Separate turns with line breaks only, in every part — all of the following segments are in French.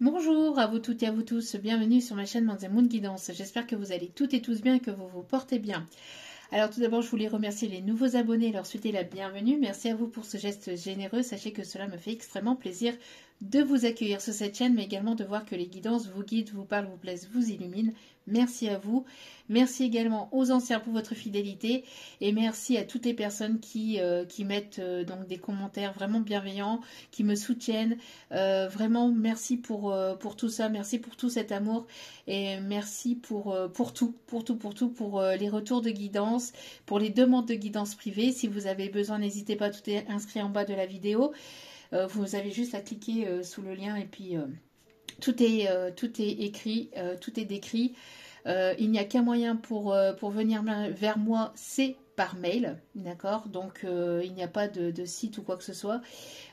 Bonjour à vous toutes et à vous tous, bienvenue sur ma chaîne Manzé Moon Guidance. J'espère que vous allez toutes et tous bien et que vous vous portez bien. Alors tout d'abord, je voulais remercier les nouveaux abonnés et leur souhaiter la bienvenue. Merci à vous pour ce geste généreux. Sachez que cela me fait extrêmement plaisir de vous accueillir sur cette chaîne, mais également de voir que les guidances vous guident, vous parlent, vous plaisent, vous illuminent. Merci à vous. Merci également aux anciens pour votre fidélité et merci à toutes les personnes qui mettent donc des commentaires vraiment bienveillants, qui me soutiennent. Vraiment, merci pour tout ça, merci pour tout cet amour et merci pour tout, pour les retours de guidance, pour les demandes de guidance privée. Si vous avez besoin, n'hésitez pas, tout est inscrit en bas de la vidéo. Vous avez juste à cliquer sous le lien et puis tout est écrit, tout est décrit. Il n'y a qu'un moyen pour venir vers moi, c'est par mail, d'accord? Donc il n'y a pas de site ou quoi que ce soit.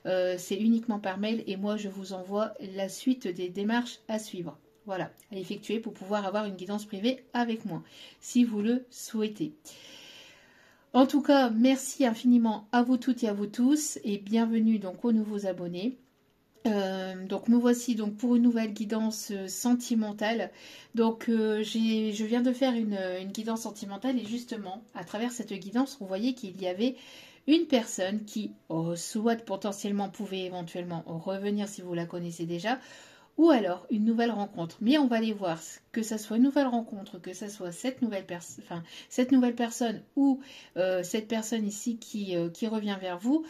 C'est uniquement par mail et moi je vous envoie la suite des démarches à suivre. Voilà, à effectuer pour pouvoir avoir une guidance privée avec moi, si vous le souhaitez. En tout cas, merci infiniment à vous toutes et à vous tous et bienvenue donc aux nouveaux abonnés. Donc me voici donc pour une nouvelle guidance sentimentale. Donc je viens de faire une guidance sentimentale et justement à travers cette guidance vous voyez qu'il y avait une personne qui soit potentiellement pouvait éventuellement revenir si vous la connaissez déjà, ou alors une nouvelle rencontre. Mais on va aller voir que ça soit une nouvelle rencontre, que ça soit cette nouvelle personne ou cette personne ici qui revient vers vous.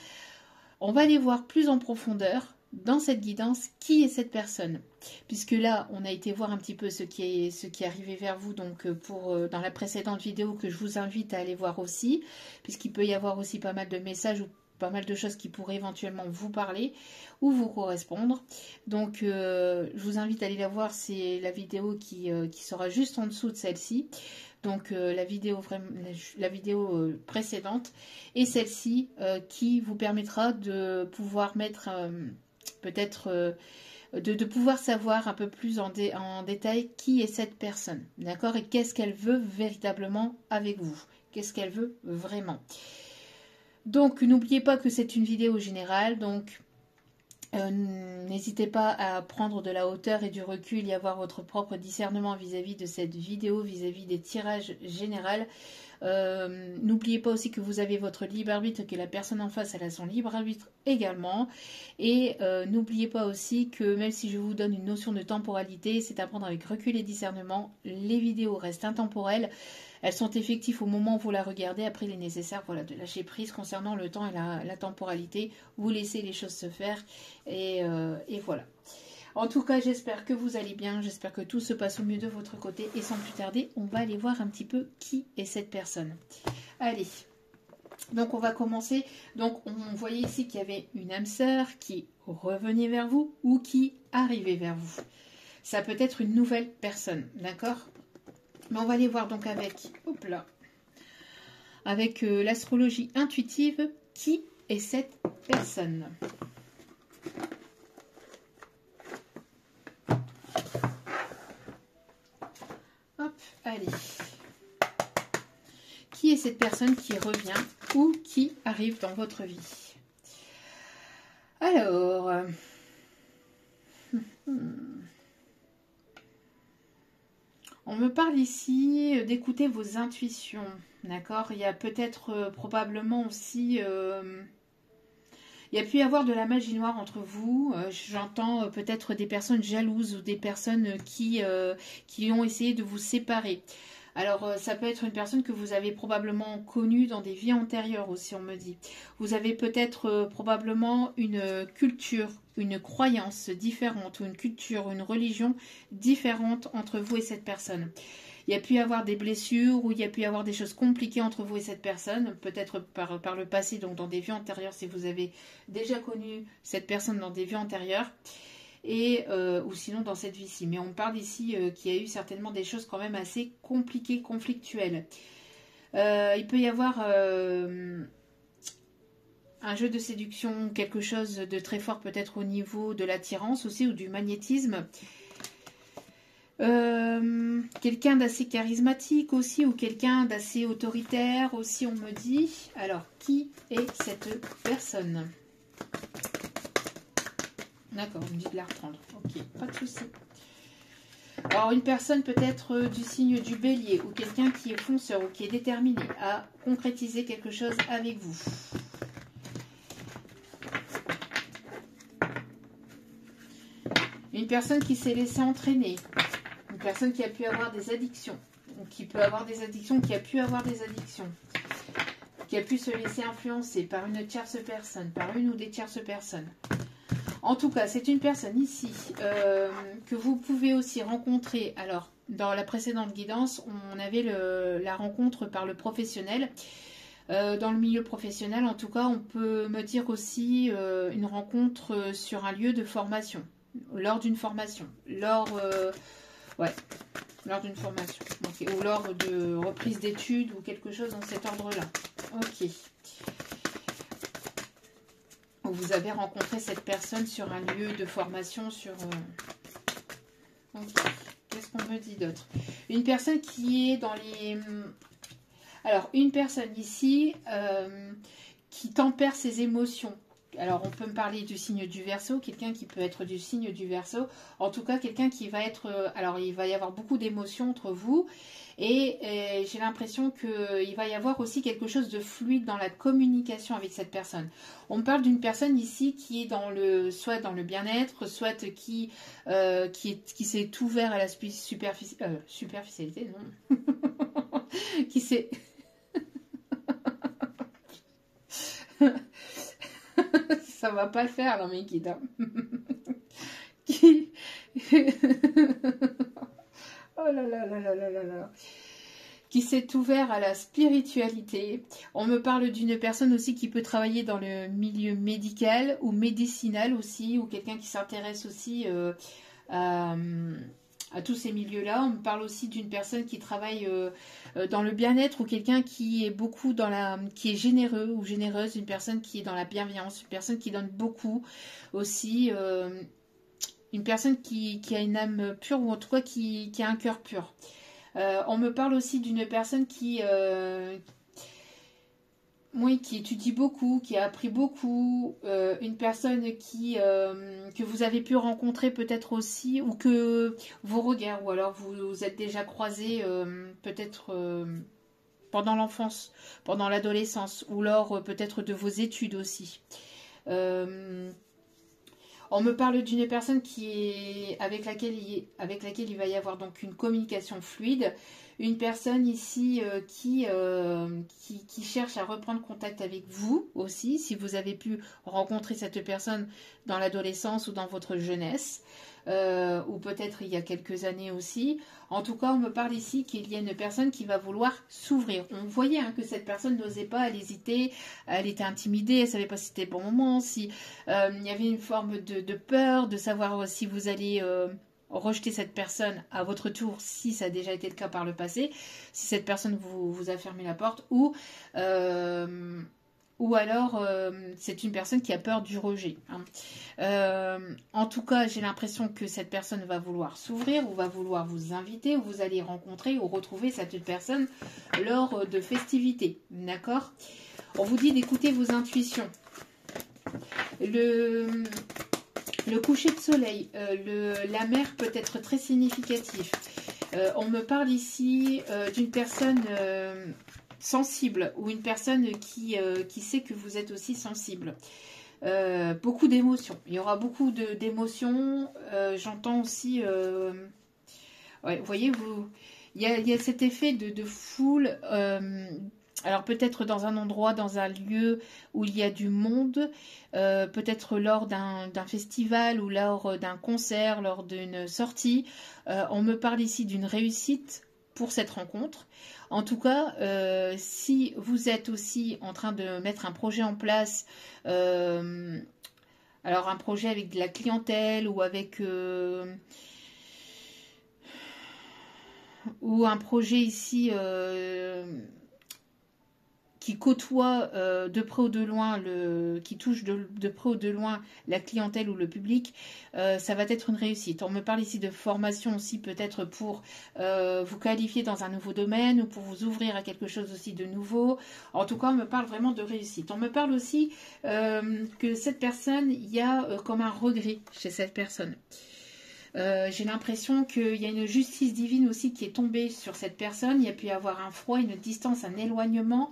On va aller voir plus en profondeur dans cette guidance qui est cette personne. Puisque là, on a été voir un petit peu ce qui est arrivé vers vous donc dans la précédente vidéo que je vous invite à aller voir aussi. Puisqu'il peut y avoir aussi pas mal de messages ou pas mal de choses qui pourraient éventuellement vous parler ou vous correspondre. Donc je vous invite à aller la voir, c'est la vidéo qui sera juste en dessous de celle-ci. Donc la vidéo précédente et celle-ci qui vous permettra de pouvoir mettre peut-être de pouvoir savoir un peu plus en détail qui est cette personne, d'accord, et qu'est-ce qu'elle veut véritablement avec vous, qu'est-ce qu'elle veut vraiment. Donc n'oubliez pas que c'est une vidéo générale, donc n'hésitez pas à prendre de la hauteur et du recul et avoir votre propre discernement vis-à-vis de cette vidéo, vis-à-vis des tirages généraux. N'oubliez pas aussi que vous avez votre libre arbitre, que la personne en face elle a son libre arbitre également. Et n'oubliez pas aussi que même si je vous donne une notion de temporalité, c'est à prendre avec recul et discernement. Les vidéos restent intemporelles. Elles sont effectives au moment où vous la regardez. Après, il est nécessaire de lâcher prise concernant le temps et la temporalité. Vous laissez les choses se faire. Et voilà. En tout cas, j'espère que vous allez bien. J'espère que tout se passe au mieux de votre côté. Et sans plus tarder, on va aller voir un petit peu qui est cette personne. Allez. Donc, on va commencer. Donc, on voyait ici qu'il y avait une âme sœur qui revenait vers vous ou qui arrivait vers vous. Ça peut être une nouvelle personne. D'accord ? Mais on va aller voir donc avec l'astrologie intuitive, qui est cette personne. Hop, allez. Qui est cette personne qui revient ou qui arrive dans votre vie? Alors... On me parle ici d'écouter vos intuitions, d'accord? Il y a peut-être probablement aussi... il y a pu y avoir de la magie noire entre vous. J'entends peut-être des personnes jalouses ou des personnes qui ont essayé de vous séparer. Alors, ça peut être une personne que vous avez probablement connue dans des vies antérieures aussi, on me dit. Vous avez peut-être probablement une culture, une croyance différente, ou une culture, une religion différente entre vous et cette personne. Il y a pu y avoir des blessures, ou il y a pu y avoir des choses compliquées entre vous et cette personne, peut-être par le passé, donc dans des vies antérieures, si vous avez déjà connu cette personne dans des vies antérieures. Et ou sinon dans cette vie-ci. Mais on parle ici qu'il y a eu certainement des choses quand même assez compliquées, conflictuelles. Il peut y avoir un jeu de séduction, quelque chose de très fort peut-être au niveau de l'attirance aussi ou du magnétisme. Quelqu'un d'assez charismatique aussi ou quelqu'un d'assez autoritaire aussi, on me dit. Alors, qui est cette personne ? D'accord, on me dit de la reprendre. Ok, pas de souci. Alors, une personne peut-être du signe du bélier ou quelqu'un qui est fonceur ou qui est déterminé à concrétiser quelque chose avec vous. Une personne qui s'est laissée entraîner. Une personne qui a pu avoir des addictions. Ou qui peut avoir des addictions, qui a pu avoir des addictions. Qui a pu se laisser influencer par une tierce personne, par une ou des tierces personnes. En tout cas, c'est une personne ici que vous pouvez aussi rencontrer. Alors, dans la précédente guidance, on avait la rencontre par le professionnel. Dans le milieu professionnel, en tout cas, on peut me dire aussi une rencontre sur un lieu de formation, lors d'une formation, lors d'une formation, okay, ou lors de reprise d'études ou quelque chose dans cet ordre-là. Ok. Vous avez rencontré cette personne sur un lieu de formation, sur... Okay. Qu'est-ce qu'on me dit d'autre? Une personne qui est dans les... Alors, une personne ici qui tempère ses émotions. Alors, on peut me parler du signe du Verseau, quelqu'un qui peut être du signe du Verseau. En tout cas, quelqu'un qui va être... alors, il va y avoir beaucoup d'émotions entre vous. Et j'ai l'impression qu'il va y avoir aussi quelque chose de fluide dans la communication avec cette personne. On me parle d'une personne ici qui est dans soit dans le bien-être, soit qui s'est ouvert à la superficialité, non qui s'est... Ça va pas le faire, là, mes guides. Qui... oh là là là là là là là. Qui s'est ouvert à la spiritualité. On me parle d'une personne aussi qui peut travailler dans le milieu médical ou médicinal aussi, ou quelqu'un qui s'intéresse aussi à tous ces milieux-là. On me parle aussi d'une personne qui travaille dans le bien-être ou quelqu'un qui est beaucoup qui est généreux ou généreuse, une personne qui est dans la bienveillance, une personne qui donne beaucoup aussi, une personne qui a une âme pure ou en tout cas qui a un cœur pur. On me parle aussi d'une personne qui étudie beaucoup, qui a appris beaucoup, une personne que vous avez pu rencontrer peut-être aussi, ou que vos regards, ou alors vous êtes déjà croisés peut-être pendant l'enfance, pendant l'adolescence, ou lors peut-être de vos études aussi. On me parle d'une personne avec laquelle il va y avoir donc une communication fluide. Une personne ici qui cherche à reprendre contact avec vous aussi, si vous avez pu rencontrer cette personne dans l'adolescence ou dans votre jeunesse, ou peut-être il y a quelques années aussi. En tout cas, on me parle ici qu'il y a une personne qui va vouloir s'ouvrir. On voyait que cette personne n'osait pas, elle hésitait, elle était intimidée, elle ne savait pas si c'était le bon moment, si il y avait une forme de peur, de savoir si vous allez rejeter cette personne à votre tour, si ça a déjà été le cas par le passé, si cette personne vous a fermé la porte, ou alors c'est une personne qui a peur du rejet. En tout cas, j'ai l'impression que cette personne va vouloir s'ouvrir ou va vouloir vous inviter ou vous allez rencontrer ou retrouver cette personne lors de festivités. D'accord? On vous dit d'écouter vos intuitions. Le coucher de soleil, la mer peut être très significatif. On me parle ici d'une personne sensible ou une personne qui sait que vous êtes aussi sensible. Beaucoup d'émotions. Il y aura beaucoup d'émotions. J'entends aussi... ouais, vous voyez, il y a cet effet de foule... alors peut-être dans un endroit, dans un lieu où il y a du monde, peut-être lors d'un festival ou lors d'un concert, lors d'une sortie. On me parle ici d'une réussite pour cette rencontre. En tout cas, si vous êtes aussi en train de mettre un projet en place, alors un projet avec de la clientèle ou avec... ou un projet ici... qui côtoie de près ou de loin, qui touche de près ou de loin la clientèle ou le public, ça va être une réussite. On me parle ici de formation aussi, peut-être pour vous qualifier dans un nouveau domaine ou pour vous ouvrir à quelque chose aussi de nouveau. En tout cas, on me parle vraiment de réussite. On me parle aussi que cette personne, il y a comme un regret chez cette personne. J'ai l'impression qu'il y a une justice divine aussi qui est tombée sur cette personne. Il y a pu y avoir un froid, une distance, un éloignement.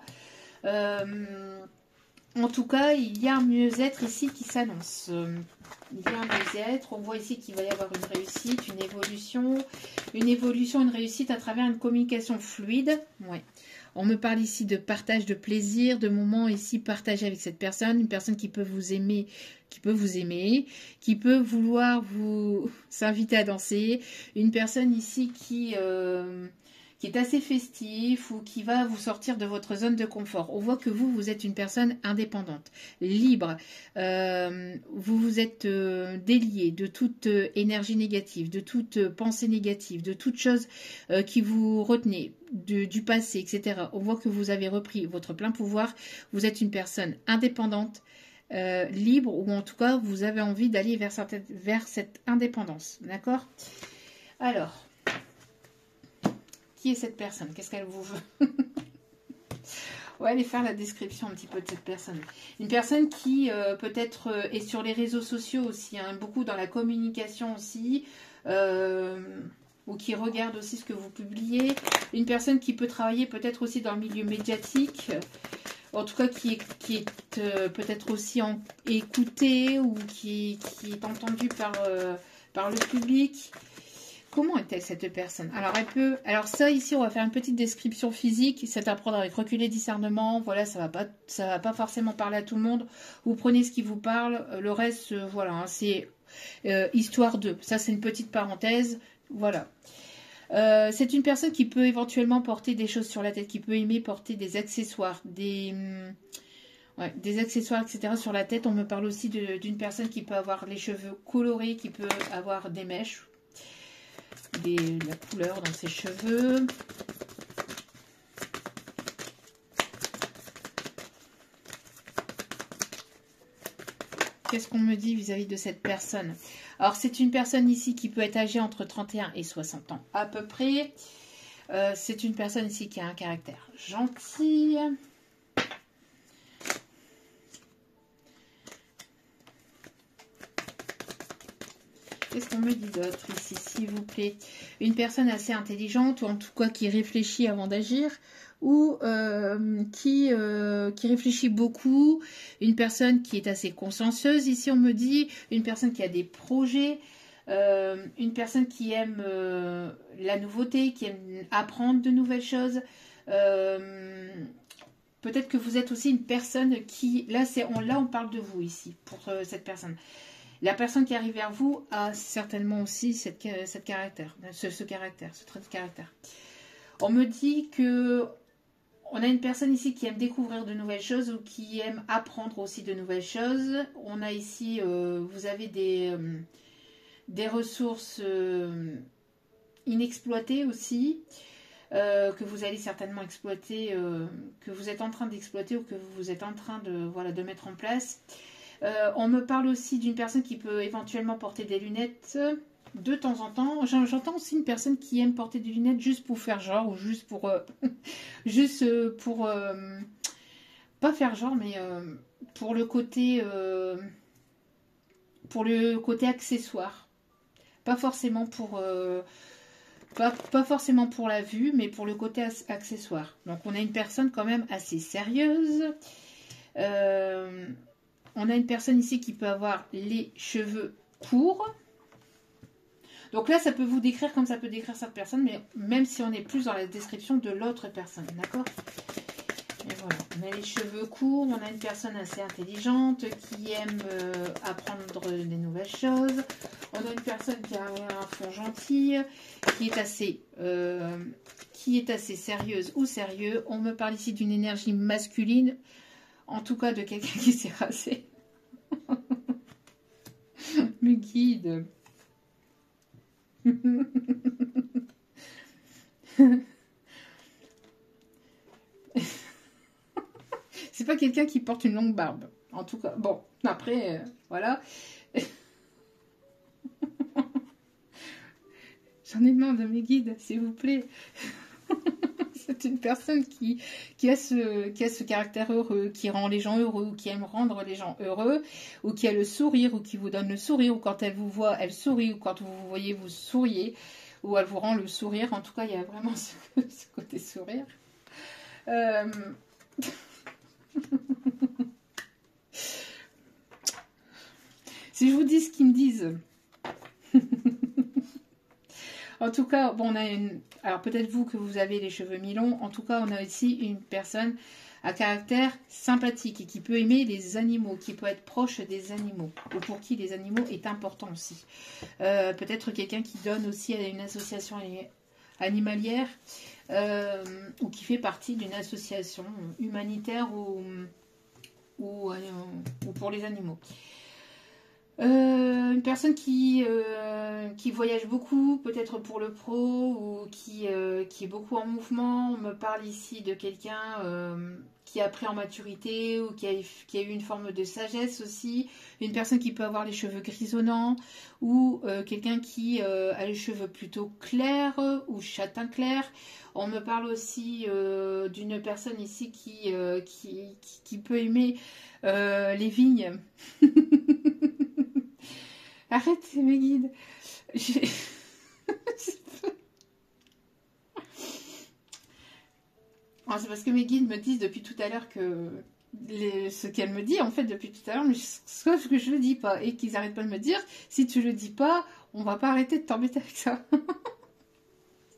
En tout cas, il y a un mieux-être ici qui s'annonce. Il y a un mieux-être. On voit ici qu'il va y avoir une réussite, une évolution, une réussite à travers une communication fluide. Ouais. On me parle ici de partage de plaisir, de moments ici partagés avec cette personne, une personne qui peut vous aimer, qui peut vouloir vous s'inviter à danser, une personne ici qui est assez festif ou qui va vous sortir de votre zone de confort. On voit que vous êtes une personne indépendante, libre. Vous vous êtes délié de toute énergie négative, de toute pensée négative, de toute chose qui vous retenait, du passé, etc. On voit que vous avez repris votre plein pouvoir. Vous êtes une personne indépendante, libre, ou en tout cas, vous avez envie d'aller vers cette indépendance. D'accord? Alors, qui est cette personne? Qu'est-ce qu'elle vous veut? On va aller faire la description un petit peu de cette personne. Une personne qui peut-être est sur les réseaux sociaux aussi, hein, beaucoup dans la communication aussi, ou qui regarde aussi ce que vous publiez. Une personne qui peut travailler peut-être aussi dans le milieu médiatique, en tout cas qui est peut-être aussi écoutée ou qui est entendue par le public. Comment est-elle cette personne? Alors ça ici on va faire une petite description physique, c'est à prendre avec recul et discernement. Voilà, ça va pas forcément parler à tout le monde. Vous prenez ce qui vous parle, le reste voilà, hein, c'est histoire de. Ça c'est une petite parenthèse, voilà. C'est une personne qui peut éventuellement porter des choses sur la tête, qui peut aimer porter des accessoires, des accessoires, etc. sur la tête. On me parle aussi d'une personne qui peut avoir les cheveux colorés, qui peut avoir des mèches, la couleur dans ses cheveux. Qu'est-ce qu'on me dit vis-à-vis de cette personne? Alors, c'est une personne ici qui peut être âgée entre 31 et 60 ans à peu près. C'est une personne ici qui a un caractère gentil. Qu'est-ce qu'on me dit d'autre ici, s'il vous plaît? Une personne assez intelligente, ou en tout cas qui réfléchit avant d'agir, ou qui réfléchit beaucoup. Une personne qui est assez consciencieuse, ici on me dit. Une personne qui a des projets. Une personne qui aime la nouveauté, qui aime apprendre de nouvelles choses. Peut-être que vous êtes aussi une personne qui... Là, on parle de vous ici, pour cette personne. La personne qui arrive vers vous a certainement aussi ce trait de caractère. On me dit que on a une personne ici qui aime découvrir de nouvelles choses ou qui aime apprendre aussi de nouvelles choses. On a ici, vous avez des ressources inexploitées aussi, que vous allez certainement exploiter, que vous êtes en train d'exploiter ou que vous êtes en train de mettre en place. On me parle aussi d'une personne qui peut éventuellement porter des lunettes de temps en temps. J'entends aussi une personne qui aime porter des lunettes juste pour faire genre, ou juste pour... pas faire genre, mais pour le côté accessoire. Pas forcément pour... Pas forcément pour la vue, mais pour le côté accessoire. Donc on a une personne quand même assez sérieuse. On a une personne ici qui peut avoir les cheveux courts. Donc là, ça peut vous décrire comme ça peut décrire cette personne, mais même si on est plus dans la description de l'autre personne, d'accord? Et voilà, on a les cheveux courts, on a une personne assez intelligente qui aime apprendre des nouvelles choses. On a une personne qui a un fond gentil, qui est assez sérieuse ou sérieux. On me parle ici d'une énergie masculine. En tout cas, de quelqu'un qui s'est rasé. Le guide. pas quelqu'un qui porte une longue barbe. En tout cas, bon, après, voilà. J'en ai marre de mes guides, s'il vous plaît. C'est une personne qui a ce caractère heureux, qui rend les gens heureux, ou qui aime rendre les gens heureux, ou qui a le sourire, ou qui vous donne le sourire, ou quand elle vous voit, elle sourit, ou quand vous vous voyez, vous souriez, ou elle vous rend le sourire. En tout cas, il y a vraiment ce côté sourire. Si je vous dis ce qu'ils me disent... En tout cas, bon, on a une... Alors, peut-être vous que vous avez les cheveux mi-longs. En tout cas, on a aussi une personne à caractère sympathique et qui peut aimer les animaux, qui peut être proche des animaux, ou pour qui les animaux est important aussi. Peut-être quelqu'un qui donne aussi à une association animalière ou qui fait partie d'une association humanitaire ou pour les animaux. Une personne qui voyage beaucoup, peut-être pour le pro, ou qui est beaucoup en mouvement. On me parle ici de quelqu'un qui a pris en maturité ou qui a eu une forme de sagesse aussi. Une personne qui peut avoir les cheveux grisonnants, ou quelqu'un qui a les cheveux plutôt clairs ou châtain clair. On me parle aussi d'une personne ici qui peut aimer les vignes. Arrête, c'est mes guides. C'est parce que mes guides me disent depuis tout à l'heure que ce qu'elle me dit en fait depuis tout à l'heure, mais sauf que je le dis pas et qu'ils arrêtent pas de me dire si tu le dis pas, on va pas arrêter de t'embêter avec ça.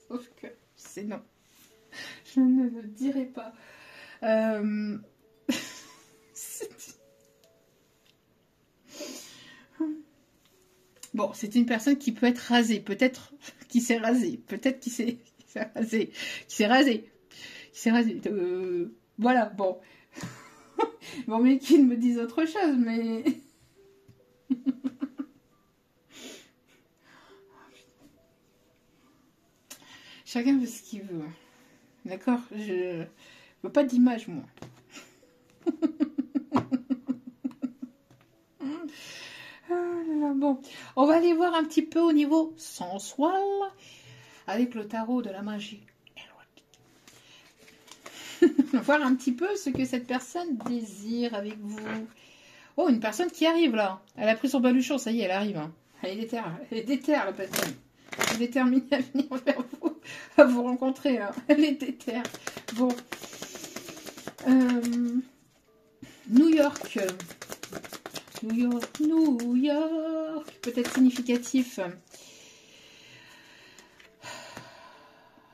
Sauf que c'est non, je ne le dirai pas. Bon, c'est une personne qui peut être rasée, peut-être qui s'est rasée, peut-être qui s'est rasé, voilà, bon. Bon, mais qu'ils me disent autre chose, mais... Chacun veut ce qu'il veut. D'accord? Je veux pas d'image, moi. Bon, on va aller voir un petit peu au niveau sensuel avec le tarot de la magie érotique. Voir un petit peu ce que cette personne désire avec vous. Oh, une personne qui arrive là. Elle a pris son baluchon, ça y est, elle arrive. Hein. Elle est déterre, la personne. Elle est déterminée à venir vers vous, à vous rencontrer. Hein. Elle est déterre. Bon. New York. New York, peut-être significatif.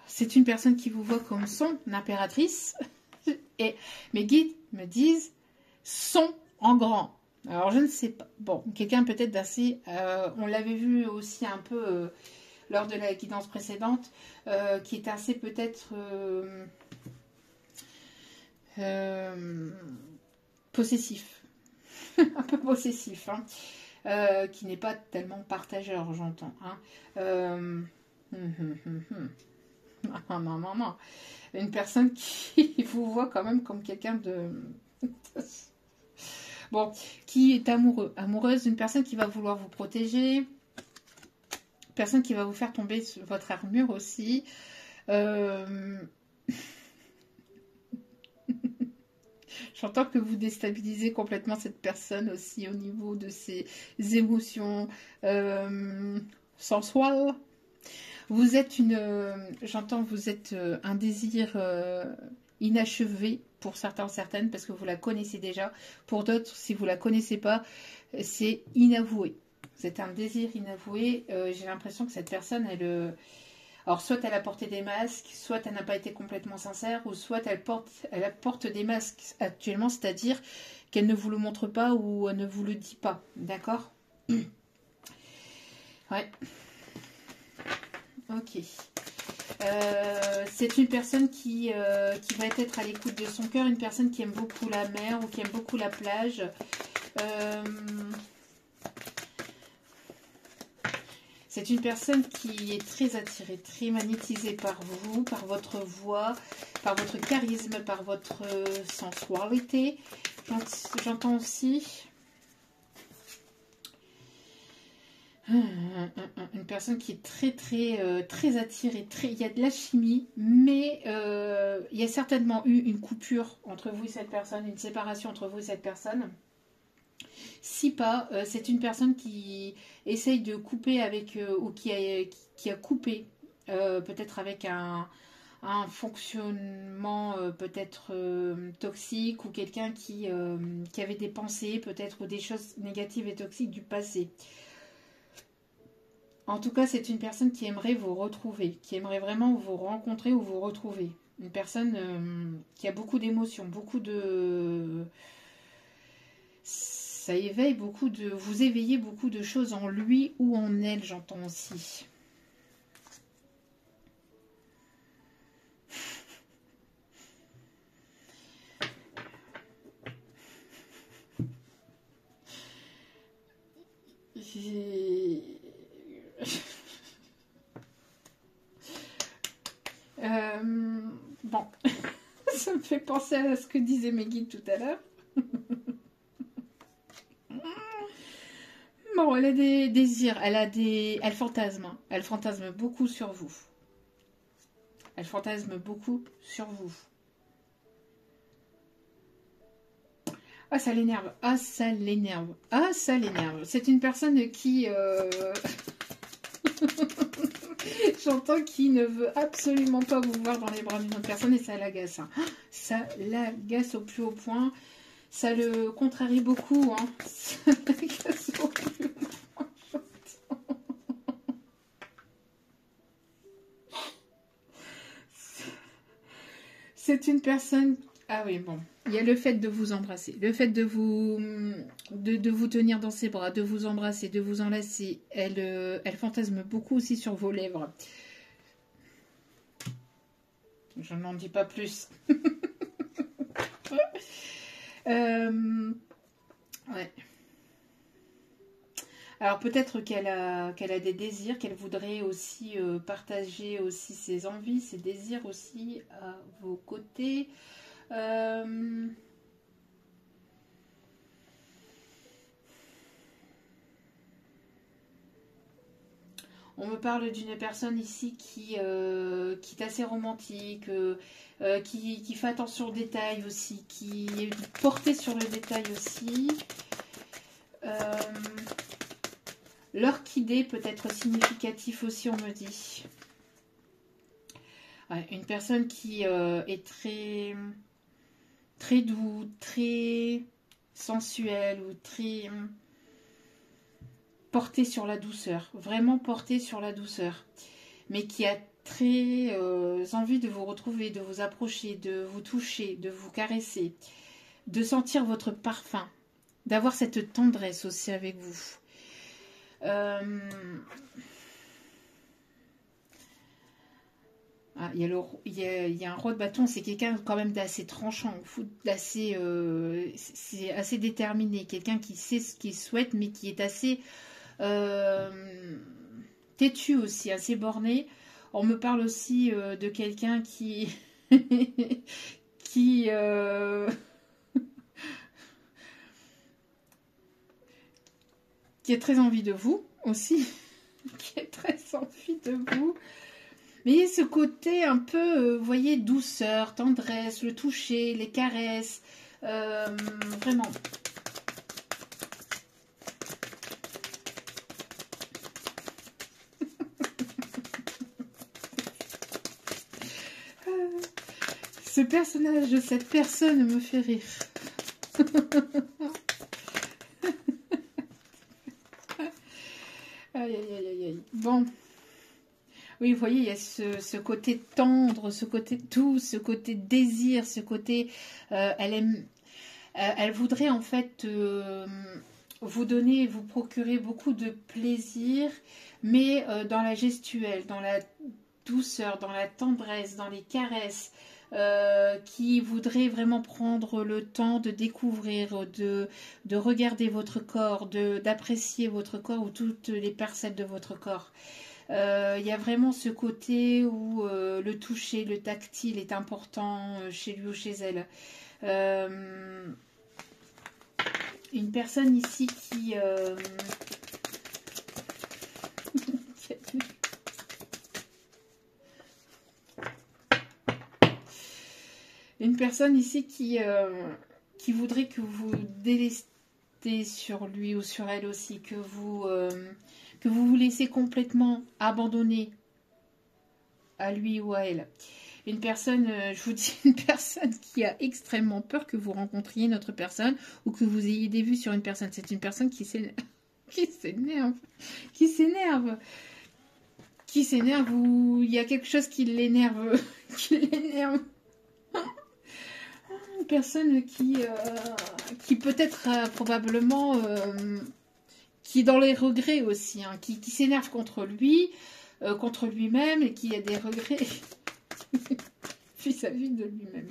C'est une personne qui vous voit comme son impératrice. Et mes guides me disent son en grand. Alors je ne sais pas. Bon, quelqu'un peut-être d'assez... on l'avait vu aussi un peu lors de la guidance précédente, qui est assez peut-être... possessif. Un peu possessif, hein, qui n'est pas tellement partageur, j'entends. Hein. Une personne qui vous voit quand même comme quelqu'un de... Bon, qui est amoureux, amoureuse, une personne qui va vouloir vous protéger, une personne qui va vous faire tomber sur votre armure aussi. J'entends que vous déstabilisez complètement cette personne aussi au niveau de ses émotions sensuelles. Vous êtes j'entends vous êtes un désir inachevé pour certains ou certaines parce que vous la connaissez déjà. Pour d'autres, si vous la connaissez pas, c'est inavoué. Vous êtes un désir inavoué. J'ai l'impression que cette personne, alors, soit elle a porté des masques, soit elle n'a pas été complètement sincère, ou soit elle porte des masques actuellement, c'est-à-dire qu'elle ne vous le montre pas ou elle ne vous le dit pas. D'accord? Ouais. Ok. C'est une personne qui va être à l'écoute de son cœur, une personne qui aime beaucoup la mer ou qui aime beaucoup la plage. C'est C'est une personne qui est très attirée, très magnétisée par vous, par votre voix, par votre charisme, par votre sensualité. J'entends aussi une personne qui est très attirée, il y a de la chimie, mais il y a certainement eu une coupure entre vous et cette personne, une séparation entre vous et cette personne. Si pas, c'est une personne qui essaye de couper avec, ou qui a coupé, peut-être avec un fonctionnement peut-être toxique, ou quelqu'un qui avait des pensées peut-être, ou des choses négatives et toxiques du passé. En tout cas, c'est une personne qui aimerait vous retrouver, qui aimerait vraiment vous rencontrer ou vous retrouver. Une personne qui a beaucoup d'émotions, beaucoup de... Ça éveille beaucoup de... Vous éveillez beaucoup de choses en lui ou en elle, j'entends aussi. Bon, ça me fait penser à ce que disaient mes guides tout à l'heure. Bon, elle a des désirs, elle fantasme. Elle fantasme beaucoup sur vous. Elle fantasme beaucoup sur vous. Ah, ça l'énerve. Ah, ça l'énerve. Ah, ça l'énerve. C'est une personne qui... J'entends qui ne veut absolument pas vous voir dans les bras d'une autre personne, et ça l'agace. Hein. Ça l'agace au plus haut point. Ça le contrarie beaucoup. Hein. Ça l'agace au plus haut point. C'est une personne... Ah oui, bon. Il y a le fait de vous embrasser, le fait de vous tenir dans ses bras, de vous embrasser, de vous enlacer. Elle fantasme beaucoup aussi sur vos lèvres. Je n'en dis pas plus. Ouais. Alors peut-être qu'elle a des désirs, qu'elle voudrait aussi partager aussi ses envies, ses désirs aussi à vos côtés. On me parle d'une personne ici qui est assez romantique, qui fait attention aux détails aussi, qui est portée sur le détail aussi. L'orchidée peut être significatif aussi, on me dit. Ouais, une personne qui est très doux, très sensuelle, ou très portée sur la douceur, vraiment portée sur la douceur, mais qui a très envie de vous retrouver, de vous approcher, de vous toucher, de vous caresser, de sentir votre parfum, d'avoir cette tendresse aussi avec vous. Ah, il y a un roi de bâton, c'est quelqu'un quand même d'assez tranchant, d'assez, c'est assez déterminé, quelqu'un qui sait ce qu'il souhaite, mais qui est assez têtu aussi, assez borné. On me parle aussi de quelqu'un qui qui qui a très envie de vous aussi, qui est très envie de vous. Mais ce côté un peu, vous voyez, douceur, tendresse, le toucher, les caresses, vraiment. Ce personnage de cette personne me fait rire. Aïe, aïe, aïe, aïe, aïe. Bon. Oui, vous voyez, il y a ce côté tendre, ce côté doux, ce côté désir, ce côté... elle voudrait en fait vous donner, vous procurer beaucoup de plaisir, mais dans la gestuelle, dans la douceur, dans la tendresse, dans les caresses, qui voudrait vraiment prendre le temps de découvrir, de regarder votre corps, d'apprécier votre corps ou toutes les parcelles de votre corps. Il y a vraiment ce côté où le toucher, le tactile est important chez lui ou chez elle. Une personne ici qui... une personne ici qui voudrait que vous délestez sur lui ou sur elle aussi, que vous laissez complètement abandonner à lui ou à elle. Une personne, je vous dis, une personne qui a extrêmement peur que vous rencontriez une autre personne ou que vous ayez des vues sur une personne. C'est une personne qui s'énerve, ou il y a quelque chose qui l'énerve, Une personne qui peut-être probablement, qui est dans les regrets aussi, hein, qui s'énerve contre lui, contre lui-même et qui a des regrets vis-à-vis de lui-même.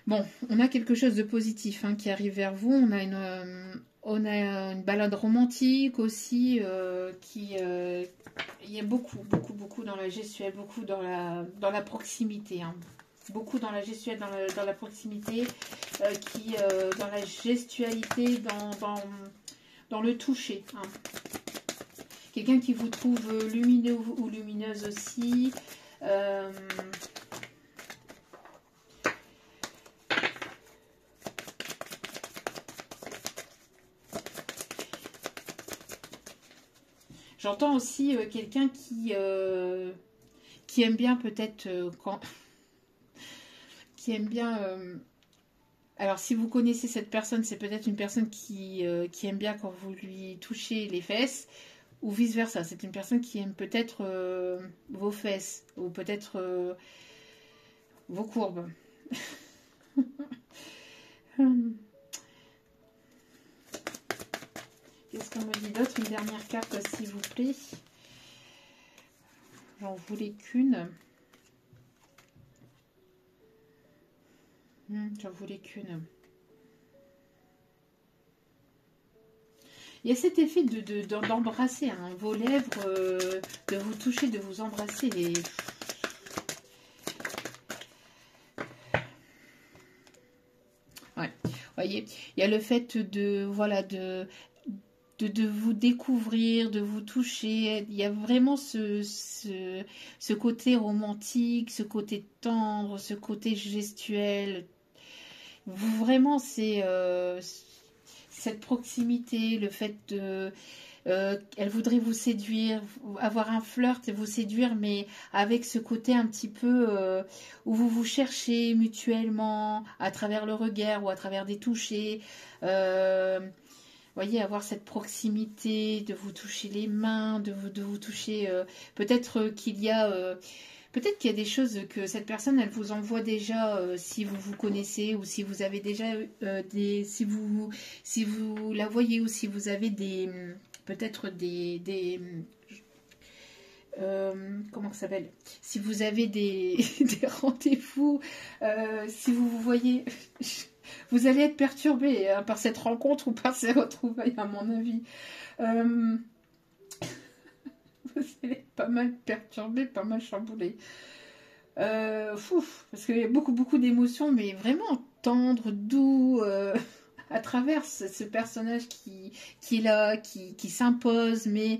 Bon, on a quelque chose de positif hein, qui arrive vers vous. On a une balade romantique aussi. Il y a beaucoup dans la gestuelle, beaucoup dans la proximité. Hein. Beaucoup dans la gestuelle, dans la proximité, dans la gestualité, dans le toucher. Hein. Quelqu'un qui vous trouve lumineux ou lumineuse aussi. J'entends aussi quelqu'un qui aime bien peut-être quand... qui aime bien... alors si vous connaissez cette personne, c'est peut-être une personne qui aime bien quand vous lui touchez les fesses, ou vice versa. C'est une personne qui aime peut-être vos fesses, ou peut-être vos courbes. Qu'est-ce qu'on me dit d'autre? Une dernière carte s'il vous plaît. J'en voulais qu'une. J'en voulais qu'une. Il y a cet effet d'embrasser hein, vos lèvres, de vous toucher, de vous embrasser. Ouais, voyez, il y a le fait de vous découvrir, de vous toucher. Il y a vraiment ce côté romantique, ce côté tendre, ce côté gestuel. Vraiment, c'est cette proximité, le fait de... elle voudrait vous séduire, avoir un flirt et vous séduire, mais avec ce côté un petit peu où vous vous cherchez mutuellement, à travers le regard ou à travers des touchés. Voyez, avoir cette proximité, de vous toucher les mains, de vous toucher... peut-être qu'il y a... peut-être qu'il y a des choses que cette personne, elle vous envoie déjà si vous vous connaissez ou si vous avez déjà si vous la voyez ou si vous avez peut-être comment ça s'appelle? Si vous avez des rendez-vous, si vous vous voyez, vous allez être perturbé hein, par cette rencontre ou par ces retrouvailles à mon avis. Vous allez être pas mal perturbé, pas mal chamboulé. Parce qu'il y a beaucoup d'émotions, mais vraiment tendre, doux, à travers ce personnage qui est là, qui s'impose, mais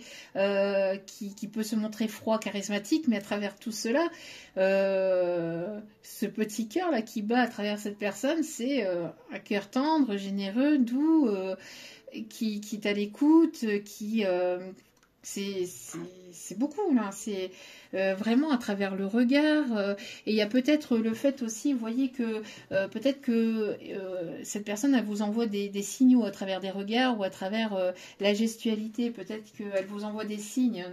qui peut se montrer froid, charismatique, mais à travers tout cela, ce petit cœur là qui bat à travers cette personne, c'est un cœur tendre, généreux, doux, qui est à l'écoute, c'est beaucoup là, c'est vraiment à travers le regard et il y a peut-être le fait aussi, vous voyez que peut-être que cette personne elle vous envoie des signaux à travers des regards ou à travers la gestualité, peut-être qu'elle vous envoie des signes,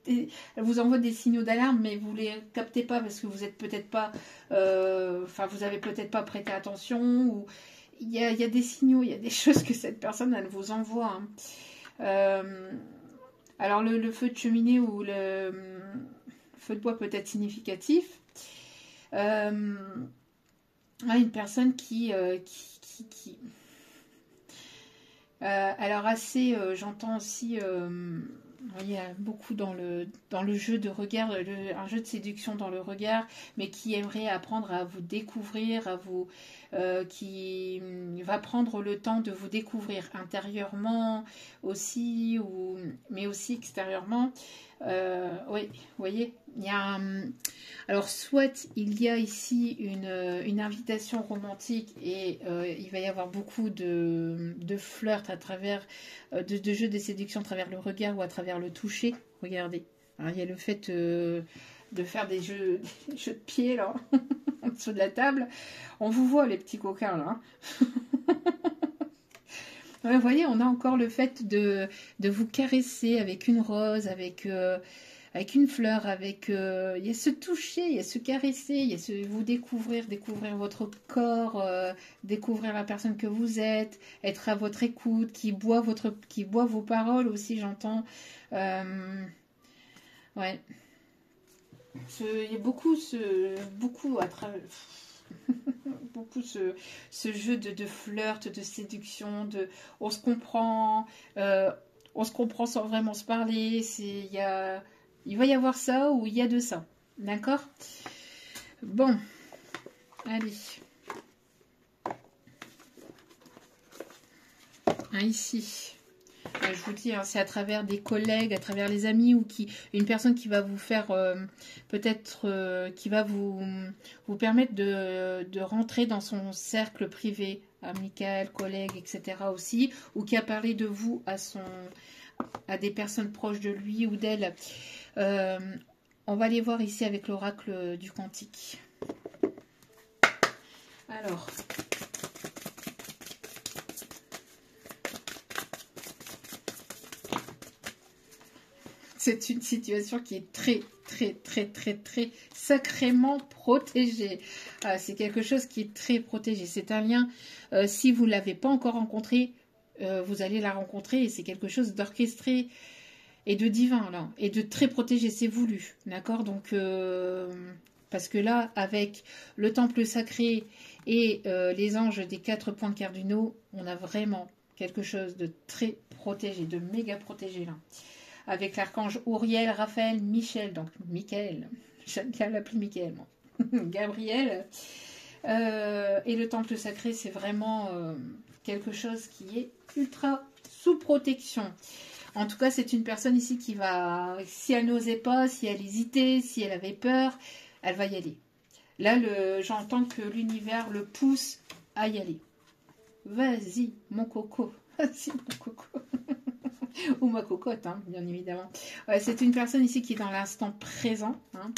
elle vous envoie des signaux d'alarme mais vous les captez pas parce que vous êtes peut-être pas vous avez peut-être pas prêté attention ou il y a des signaux, il y a des choses que cette personne elle vous envoie hein. Alors le feu de cheminée ou le feu de bois peut être significatif. Une personne alors assez, j'entends aussi, il y a beaucoup dans le jeu de regard, un jeu de séduction dans le regard, mais qui aimerait apprendre à vous découvrir, qui va prendre le temps de vous découvrir intérieurement aussi, mais aussi extérieurement. Oui, vous voyez, il y a alors soit il y a ici une invitation romantique et il va y avoir beaucoup de flirt à travers, de jeux de séduction à travers le regard ou à travers le toucher. Regardez, alors, il y a le fait de faire des jeux de pied là, en dessous de la table. On vous voit les petits coquins là. Ouais, vous voyez, on a encore le fait de vous caresser avec une rose, avec une fleur, il y a ce toucher, il y a ce caresser, il y a ce vous découvrir votre corps, découvrir la personne que vous êtes, être à votre écoute, qui boit vos paroles aussi, j'entends. Ouais. Il y a beaucoup à travers. Beaucoup ce jeu de flirt, de séduction, on se comprend sans vraiment se parler. Il va y avoir ça ou il y a de ça. D'accord? Bon, allez. Ici. Je vous dis, hein, c'est à travers des collègues, à travers les amis ou une personne qui va vous faire peut-être qui va vous permettre de rentrer dans son cercle privé, amical, collègue, etc. aussi, ou qui a parlé de vous à des personnes proches de lui ou d'elle. On va aller voir ici avec l'oracle du Quantique. Alors. C'est une situation qui est très, très, très, très, très sacrément protégée. C'est quelque chose qui est très protégé. C'est un lien, si vous ne l'avez pas encore rencontré, vous allez la rencontrer et c'est quelque chose d'orchestré et de divin, là, et de très protégé. C'est voulu, d'accord? Donc, parce que là, avec le temple sacré et les anges des 4 points cardinaux, on a vraiment quelque chose de très protégé, de méga protégé, là. Avec l'archange Uriel, Raphaël, Michel, donc Michael, j'aime bien l'appeler Michael, moi. Gabriel, et le temple sacré, c'est vraiment quelque chose qui est ultra sous protection. En tout cas, c'est une personne ici qui va, si elle n'osait pas, si elle hésitait, si elle avait peur, elle va y aller. Là, j'entends que l'univers le pousse à y aller. Vas-y, mon coco, vas-y, mon coco. Ou ma cocotte, hein, bien évidemment. C'est une personne ici qui est dans l'instant présent, hein,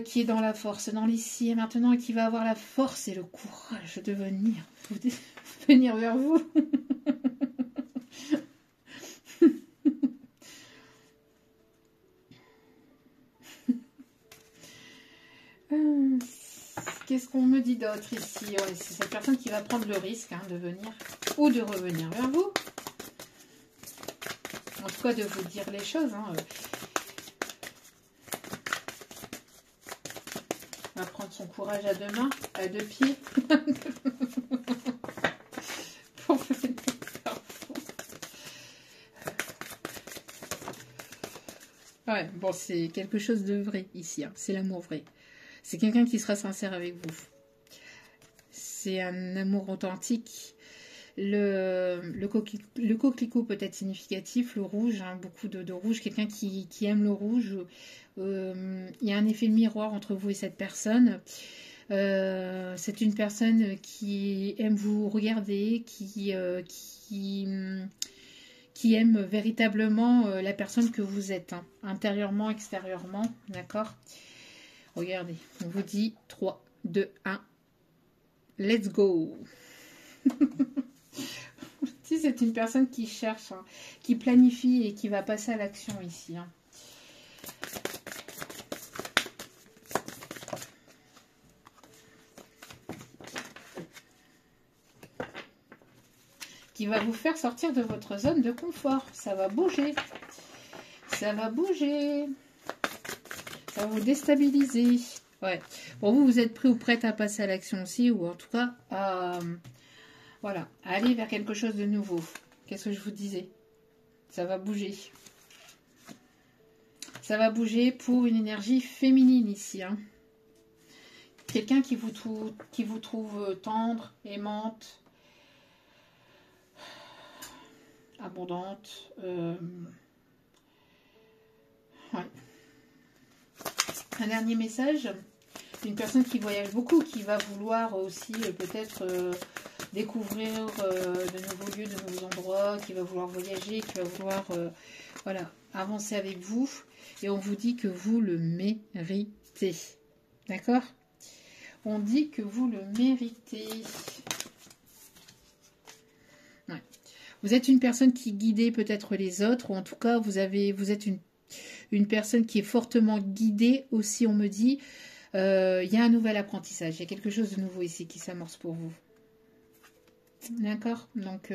qui est dans la force, dans l'ici et maintenant, et qui va avoir la force et le courage de venir vers vous. Qu'est-ce qu'on me dit d'autre ici? Ouais, c'est cette personne qui va prendre le risque, hein, de venir ou de revenir vers vous. En tout cas, de vous dire les choses. Hein. On va prendre son courage à 2 mains, à 2 pieds. Pour venir vers vous. Ouais, bon, c'est quelque chose de vrai ici. Hein. C'est l'amour vrai. C'est quelqu'un qui sera sincère avec vous. C'est un amour authentique. Le coquelicot peut être significatif, le rouge, hein, beaucoup de rouge, quelqu'un qui aime le rouge. Il y a un effet de miroir entre vous et cette personne. C'est une personne qui aime vous regarder, qui aime véritablement la personne que vous êtes, hein, intérieurement, extérieurement, d'accord? Regardez, on vous dit 3, 2, 1, let's go. Si c'est une personne qui cherche, hein, qui planifie et qui va passer à l'action ici. Hein. Qui va vous faire sortir de votre zone de confort. Ça va bouger. Ça va bouger. Ça va vous déstabiliser. Ouais. Bon, vous êtes prêt ou prête à passer à l'action aussi, ou en tout cas, voilà, à aller vers quelque chose de nouveau. Qu'est-ce que je vous disais? Ça va bouger. Ça va bouger pour une énergie féminine ici. Hein. Quelqu'un qui vous trouve tendre, aimante, abondante. Ouais. Un dernier message. Une personne qui voyage beaucoup, qui va vouloir aussi peut-être découvrir de nouveaux lieux, de nouveaux endroits, qui va vouloir voyager, qui va vouloir voilà, avancer avec vous. Et on vous dit que vous le méritez. D'accord? On dit que vous le méritez. Ouais. Vous êtes une personne qui guidait peut-être les autres, ou en tout cas, vous êtes une personne qui est fortement guidée aussi, on me dit. Il y a un nouvel apprentissage, il y a quelque chose de nouveau ici qui s'amorce pour vous. D'accord? Donc,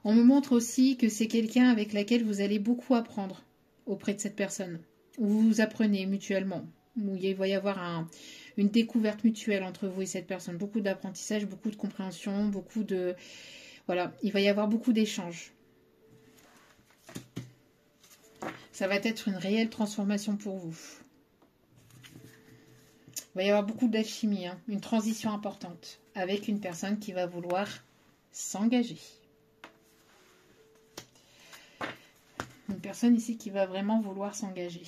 on me montre aussi que c'est quelqu'un avec laquelle vous allez beaucoup apprendre auprès de cette personne. Où vous apprenez mutuellement. Où il va y avoir une découverte mutuelle entre vous et cette personne. Beaucoup d'apprentissage, beaucoup de compréhension, beaucoup de... Voilà, il va y avoir beaucoup d'échanges. Ça va être une réelle transformation pour vous. Il va y avoir beaucoup d'alchimie, hein, une transition importante avec une personne qui va vouloir s'engager. Une personne ici qui va vraiment vouloir s'engager.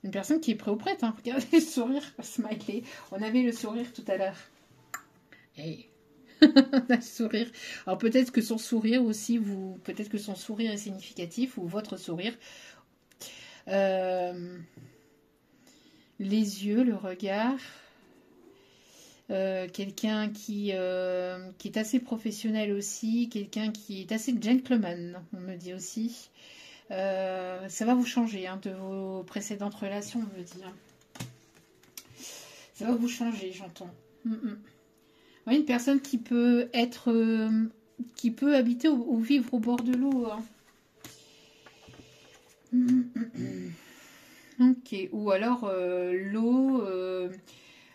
Une personne qui est prête ou prête. Hein. Regardez le sourire, smiley. On avait le sourire tout à l'heure. Hey. Le sourire. Alors peut-être que son sourire aussi, peut-être que son sourire est significatif ou votre sourire. Les yeux, le regard, quelqu'un qui est assez professionnel aussi, quelqu'un qui est assez gentleman, on me dit aussi. Ça va vous changer hein, de vos précédentes relations, on me dit. Hein. Ça va vous changer, j'entends. Oui, une personne qui peut qui peut habiter ou vivre au bord de l'eau. Hein. Ok, ou alors l'eau,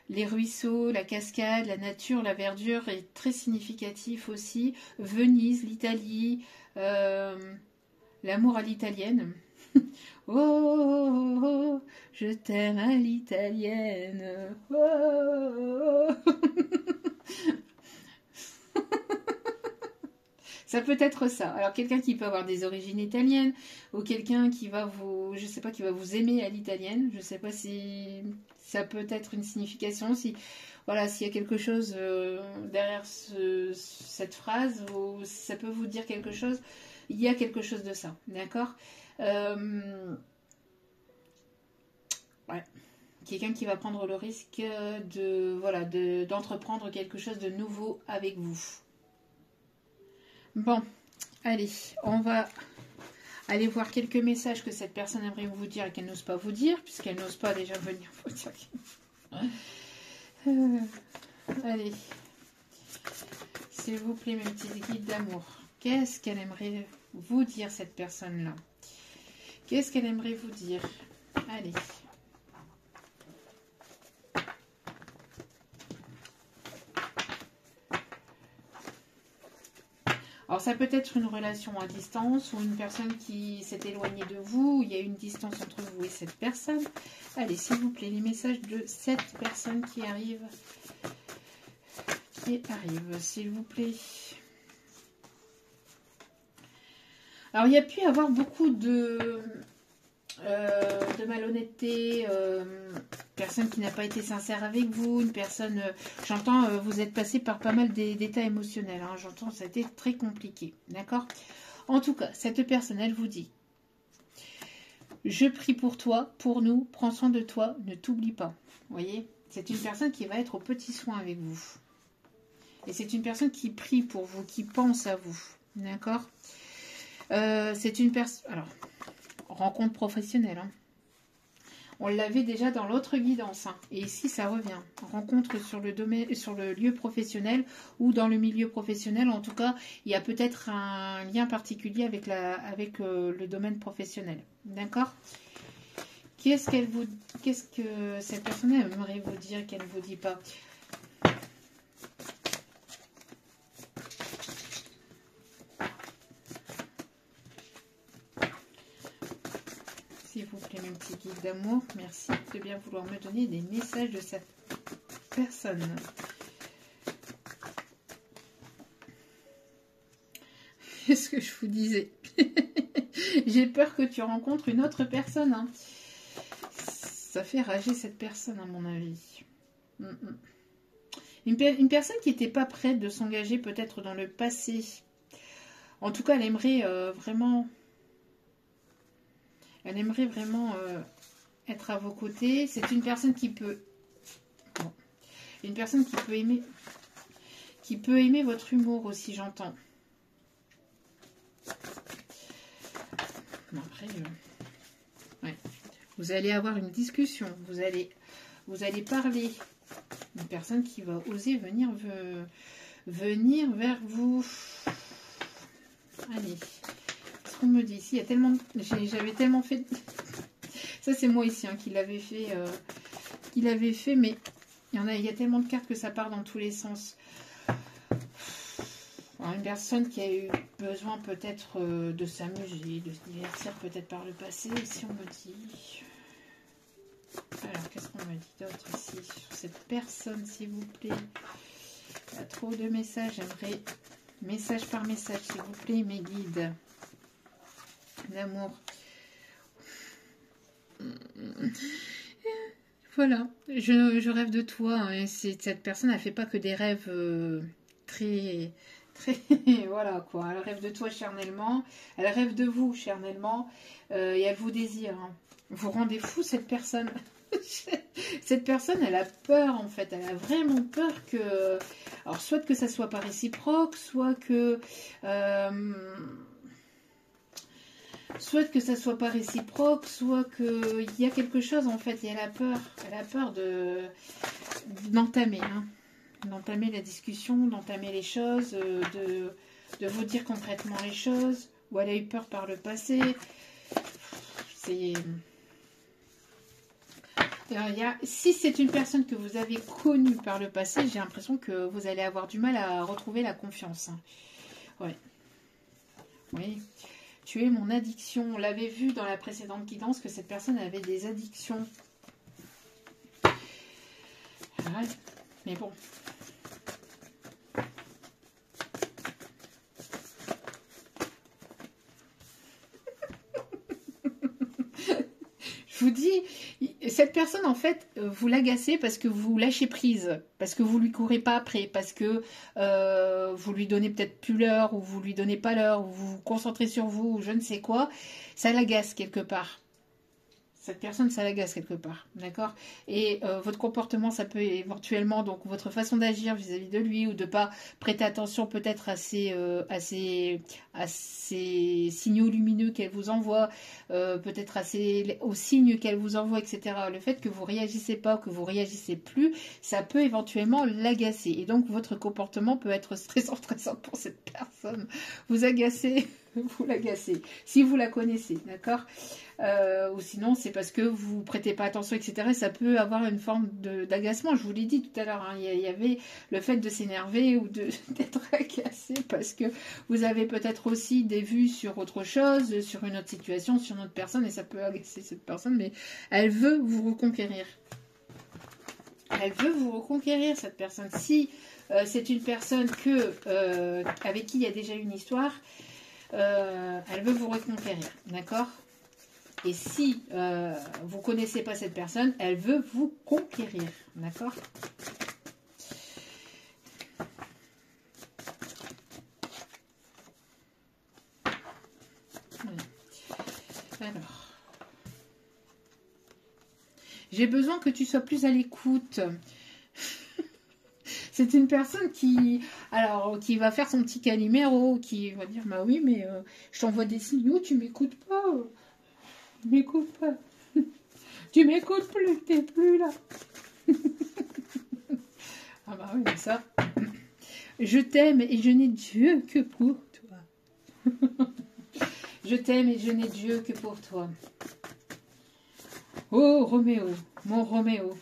les ruisseaux, la cascade, la nature, la verdure est très significatif aussi. Venise, l'Italie, l'amour à l'italienne. Oh, oh, oh, je t'aime à l'italienne. Oh. Ça peut être ça. Alors quelqu'un qui peut avoir des origines italiennes ou quelqu'un qui va je sais pas, qui va vous aimer à l'italienne. Je sais pas si ça peut être une signification. Si voilà, s'il y a quelque chose derrière cette phrase ou ça peut vous dire quelque chose, il y a quelque chose de ça, d'accord. Ouais. Quelqu'un qui va prendre le risque d'entreprendre quelque chose de nouveau avec vous. Bon, allez, on va aller voir quelques messages que cette personne aimerait vous dire et qu'elle n'ose pas vous dire, puisqu'elle n'ose pas déjà venir vous dire. Allez, s'il vous plaît, mes petits guides d'amour, qu'est-ce qu'elle aimerait vous dire, cette personne-là? Qu'est-ce qu'elle aimerait vous dire? Allez. Alors ça peut être une relation à distance ou une personne qui s'est éloignée de vous, il y a une distance entre vous et cette personne. Allez, s'il vous plaît, les messages de cette personne qui arrive, s'il vous plaît. Alors il y a pu y avoir beaucoup de malhonnêteté, personne qui n'a pas été sincère avec vous, une personne, j'entends, vous êtes passé par pas mal d'états émotionnels, hein, j'entends, ça a été très compliqué, d'accord. En tout cas, cette personne, elle vous dit, je prie pour toi, pour nous, prends soin de toi, ne t'oublie pas, vous voyez, c'est une personne qui va être au petit soin avec vous, et c'est une personne qui prie pour vous, qui pense à vous, d'accord. C'est une personne, alors, rencontre professionnelle, hein. On l'avait déjà dans l'autre guidance, hein. Et ici ça revient. Rencontre sur le domaine, sur le lieu professionnel ou dans le milieu professionnel. En tout cas, il y a peut-être un lien particulier avec le domaine professionnel. D'accord? Qu'est-ce que cette personne aimerait vous dire qu'elle ne vous dit pas? S'il vous plaît, mes petits guides d'amour, merci de bien vouloir me donner des messages de cette personne. Qu'est-ce que je vous disais? J'ai peur que tu rencontres une autre personne. Hein. Ça fait rager cette personne, à mon avis. Une personne qui n'était pas prête de s'engager peut-être dans le passé. En tout cas, elle aimerait vraiment... Elle aimerait vraiment être à vos côtés. C'est une personne qui peut... Bon. Une personne qui peut aimer... Qui peut aimer votre humour aussi, j'entends. Bon, après... Ouais. Vous allez avoir une discussion. Vous allez parler. Une personne qui va oser venir vers vous. Allez. Qu'est-ce qu'on me dit ici? Il y a tellement... J'avais tellement fait... Ça, c'est moi ici hein, qui l'avais fait. Mais il y a tellement de cartes que ça part dans tous les sens. Alors, une personne qui a eu besoin peut-être de s'amuser, de se divertir peut-être par le passé, si on me dit... Alors, qu'est-ce qu'on me dit d'autre ici sur cette personne, s'il vous plaît? Il y a trop de messages, j'aimerais message par message, s'il vous plaît, mes guides d'amour. Voilà, je rêve de toi. Hein, et cette personne, elle ne fait pas que des rêves très... voilà quoi, elle rêve de toi charnellement, elle rêve de vous charnellement, et elle vous désire. Hein. Vous rendez fou cette personne. Cette personne, elle a peur en fait, elle a vraiment peur que... Alors soit que ça soit pas réciproque, soit que ça soit pas réciproque, soit qu'il y a quelque chose en fait, et elle a peur d'entamer, hein. D'entamer la discussion, d'entamer les choses, de vous dire concrètement les choses, ou elle a eu peur par le passé. C'est... Si c'est une personne que vous avez connue par le passé, j'ai l'impression que vous allez avoir du mal à retrouver la confiance. Ouais. Oui. Tu es mon addiction. On l'avait vu dans la précédente guidance que cette personne avait des addictions. Ouais. Mais bon. Je vous dis, cette personne, en fait, vous l'agacez parce que vous lâchez prise, parce que vous lui courez pas après, parce que vous lui donnez peut-être plus l'heure, ou vous lui donnez pas l'heure, ou vous vous concentrez sur vous, ou je ne sais quoi. Ça l'agace quelque part. Cette personne, ça l'agace quelque part, d'accord? Et votre comportement, ça peut éventuellement, donc votre façon d'agir vis-à-vis de lui, ou de pas prêter attention peut-être à ces signaux lumineux qu'elle vous envoie, peut-être aux signes qu'elle vous envoie, etc. Le fait que vous réagissez pas, que vous réagissez plus, ça peut éventuellement l'agacer. Et donc votre comportement peut être stressant pour cette personne. Vous agacez, vous l'agacez, si vous la connaissez, d'accord? Ou sinon c'est parce que vous prêtez pas attention, etc. Et ça peut avoir une forme d'agacement. Je vous l'ai dit tout à l'heure, hein, il y avait le fait de s'énerver ou d'être agacé parce que vous avez peut-être aussi des vues sur autre chose, sur une autre situation, sur une autre personne, et ça peut agacer cette personne, mais elle veut vous reconquérir. Elle veut vous reconquérir, cette personne. Si c'est une personne avec qui il y a déjà une histoire, elle veut vous reconquérir, d'accord? Et si vous ne connaissez pas cette personne, elle veut vous conquérir. D'accord? Alors. J'ai besoin que tu sois plus à l'écoute. C'est une personne qui va faire son petit Calimero, qui va dire, bah oui, mais je t'envoie des signaux, tu m'écoutes pas. Tu m'écoutes pas. Tu m'écoutes plus, t'es plus là. Ah bah oui, mais ça. Je t'aime et je n'ai Dieu que pour toi. Je t'aime et je n'ai Dieu que pour toi. Oh, Roméo, mon Roméo.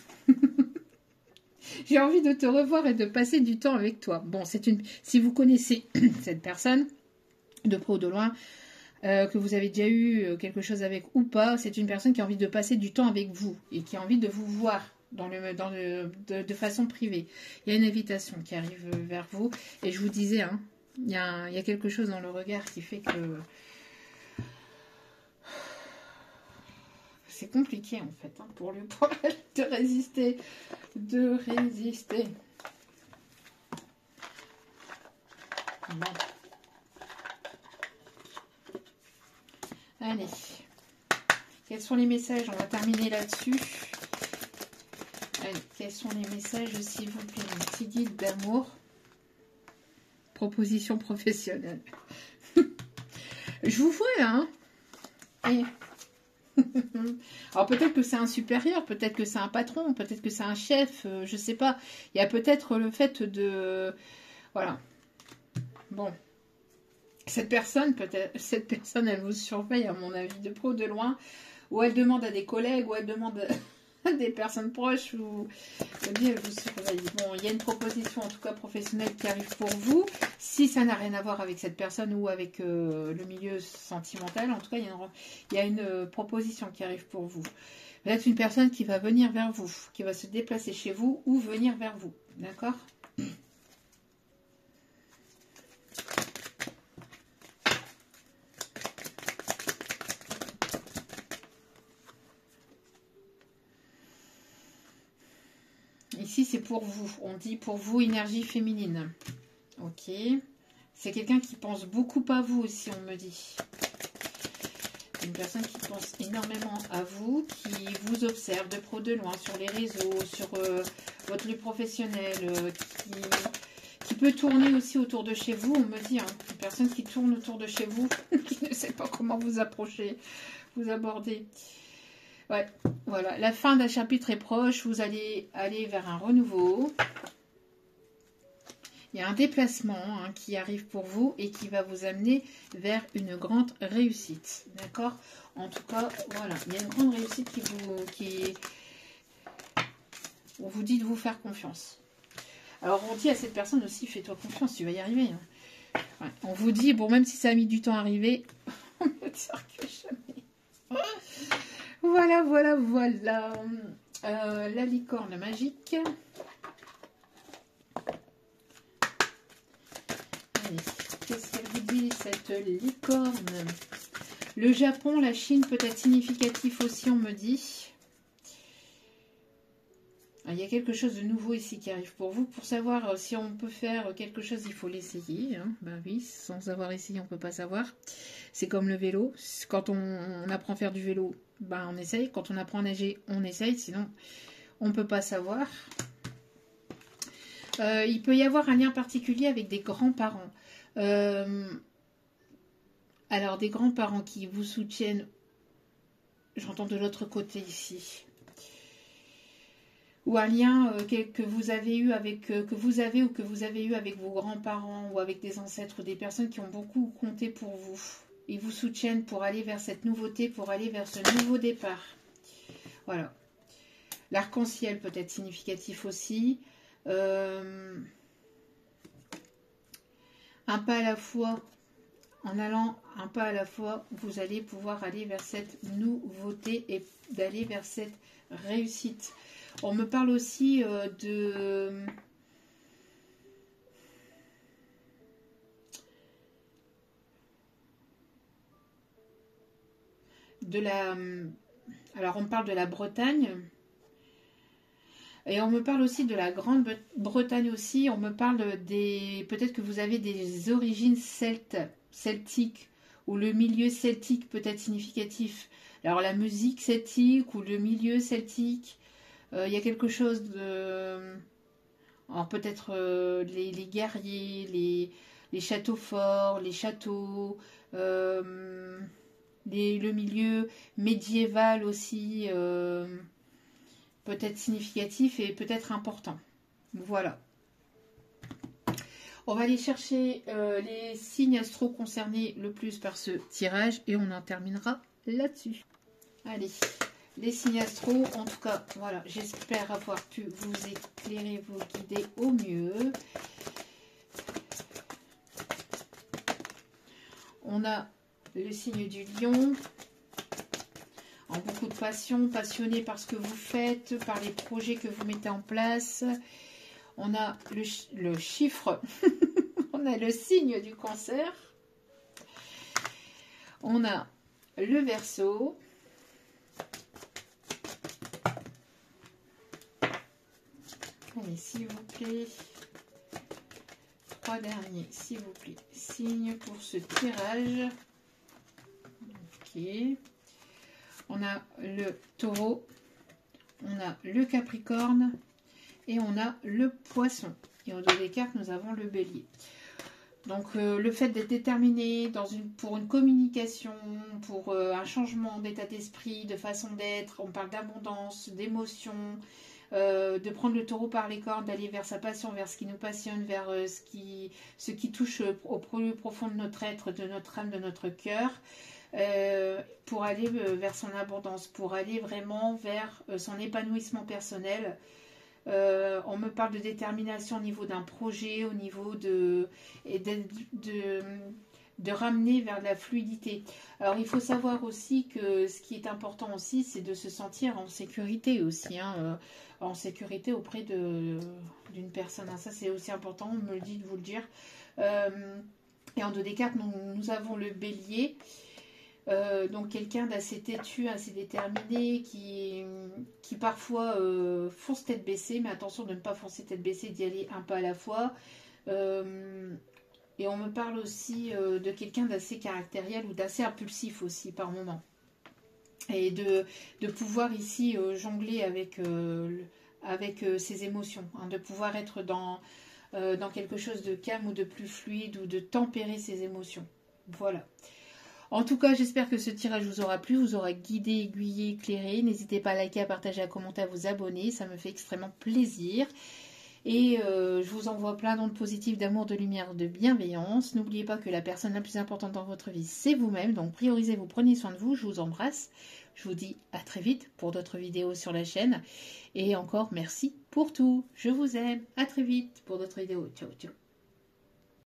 J'ai envie de te revoir et de passer du temps avec toi. Bon, si vous connaissez cette personne, de près ou de loin, que vous avez déjà eu quelque chose avec ou pas, c'est une personne qui a envie de passer du temps avec vous et qui a envie de vous voir de façon privée. Il y a une invitation qui arrive vers vous et je vous disais, hein, il y a quelque chose dans le regard qui fait que c'est compliqué en fait hein, pour lui de résister. Bon. Allez. Quels sont les messages? On va terminer là-dessus. Allez, quels sont les messages, s'il vous plaît? Un petit guide d'amour. Proposition professionnelle. Je vous vois là, hein. Et... alors peut-être que c'est un supérieur, peut-être que c'est un patron, peut-être que c'est un chef, je sais pas. Il y a peut-être le fait de... Voilà. Bon. Cette personne, elle vous surveille, à mon avis, de près ou de loin, ou elle demande à des collègues, ou elle demande à des personnes proches, ou elle vous surveille. Bon, il y a une proposition, en tout cas professionnelle, qui arrive pour vous. Si ça n'a rien à voir avec cette personne ou avec le milieu sentimental, en tout cas, il y a une proposition qui arrive pour vous. Peut-être une personne qui va venir vers vous, qui va se déplacer chez vous ou venir vers vous. D'accord ? Ici, c'est pour vous. On dit pour vous, énergie féminine. Ok. C'est quelqu'un qui pense beaucoup à vous aussi, on me dit. Une personne qui pense énormément à vous, qui vous observe de pro de loin sur les réseaux, sur votre lieu professionnel, qui peut tourner aussi autour de chez vous, on me dit. Hein, une personne qui tourne autour de chez vous, qui ne sait pas comment vous approcher, vous aborder. Ouais, voilà, la fin d'un chapitre est proche, vous allez aller vers un renouveau. Il y a un déplacement hein, qui arrive pour vous et qui va vous amener vers une grande réussite. D'accord? En tout cas, voilà, il y a une grande réussite on vous dit de vous faire confiance. Alors, on dit à cette personne aussi, fais-toi confiance, tu vas y arriver. Hein. Ouais, on vous dit, bon, même si ça a mis du temps à arriver, on ne tire que jamais. Voilà, voilà, voilà. La licorne magique. Allez, qu'est-ce qu'elle vous dit, cette licorne? Le Japon, la Chine peut être significatif aussi, on me dit. Il y a quelque chose de nouveau ici qui arrive pour vous. Pour savoir si on peut faire quelque chose, il faut l'essayer. Hein. Ben oui, sans avoir essayé, on ne peut pas savoir. C'est comme le vélo. Quand on apprend à faire du vélo, ben on essaye. Quand on apprend à nager, on essaye. Sinon, on ne peut pas savoir. Il peut y avoir un lien particulier avec des grands-parents. Alors, des grands-parents qui vous soutiennent, j'entends de l'autre côté ici. Ou un lien que vous avez eu avec avec vos grands-parents ou avec des ancêtres, des personnes qui ont beaucoup compté pour vous. Ils vous soutiennent pour aller vers cette nouveauté, pour aller vers ce nouveau départ. Voilà. L'arc-en-ciel peut être significatif aussi. Un pas à la fois, en allant un pas à la fois, vous allez pouvoir aller vers cette nouveauté et d'aller vers cette réussite. On me parle aussi de la... Alors, on me parle de la Bretagne. Et on me parle aussi de la Grande-Bretagne aussi. On me parle des... Peut-être que vous avez des origines celtiques. Ou le milieu celtique peut être significatif. Alors, la musique celtique ou le milieu celtique. Il y a quelque chose de... Alors peut-être les guerriers, les châteaux forts, les châteaux, le milieu médiéval aussi, peut-être significatif et peut-être important. Voilà. On va aller chercher les signes astro concernés le plus par ce tirage et on en terminera là-dessus. Allez. les signes astro. En tout cas, voilà, j'espère avoir pu vous éclairer, vous guider au mieux. On a le signe du lion, en beaucoup de passion, passionné par ce que vous faites, par les projets que vous mettez en place. On a le chiffre, on a le signe du cancer. On a le Verseau. Allez, s'il vous plaît. 3 derniers, s'il vous plaît. Signe pour ce tirage. Ok. On a le Taureau. On a le Capricorne. Et on a le Poisson. Et au dos des cartes, nous avons le Bélier. Donc, le fait d'être déterminé pour une communication, pour un changement d'état d'esprit, de façon d'être, on parle d'abondance, d'émotion, de prendre le taureau par les cornes, d'aller vers sa passion, vers ce qui nous passionne, vers ce qui touche au plus profond de notre être, de notre âme, de notre cœur, pour aller vers son abondance, pour aller vraiment vers son épanouissement personnel. On me parle de détermination au niveau d'un projet, au niveau de ramener vers la fluidité. Alors il faut savoir aussi que ce qui est important aussi, c'est de se sentir en sécurité aussi, hein, en sécurité auprès d'une personne. Ça c'est aussi important, on me le dit de vous le dire. Et en dos des cartes, nous avons le Bélier. Donc quelqu'un d'assez têtu, assez déterminé, qui parfois fonce tête baissée, mais attention de ne pas foncer tête baissée, d'y aller un pas à la fois. Et on me parle aussi de quelqu'un d'assez caractériel ou d'assez impulsif aussi par moment. Et de pouvoir ici jongler avec ses émotions, hein, de pouvoir être dans quelque chose de calme ou de plus fluide ou de tempérer ses émotions. Voilà. En tout cas, j'espère que ce tirage vous aura plu, vous aura guidé, aiguillé, éclairé. N'hésitez pas à liker, à partager, à commenter, à vous abonner. Ça me fait extrêmement plaisir. Et je vous envoie plein d'ondes positives, d'amour, de lumière, de bienveillance. N'oubliez pas que la personne la plus importante dans votre vie, c'est vous-même. Donc priorisez-vous, prenez soin de vous. Je vous embrasse. Je vous dis à très vite pour d'autres vidéos sur la chaîne. Et encore, merci pour tout. Je vous aime. À très vite pour d'autres vidéos. Ciao, ciao.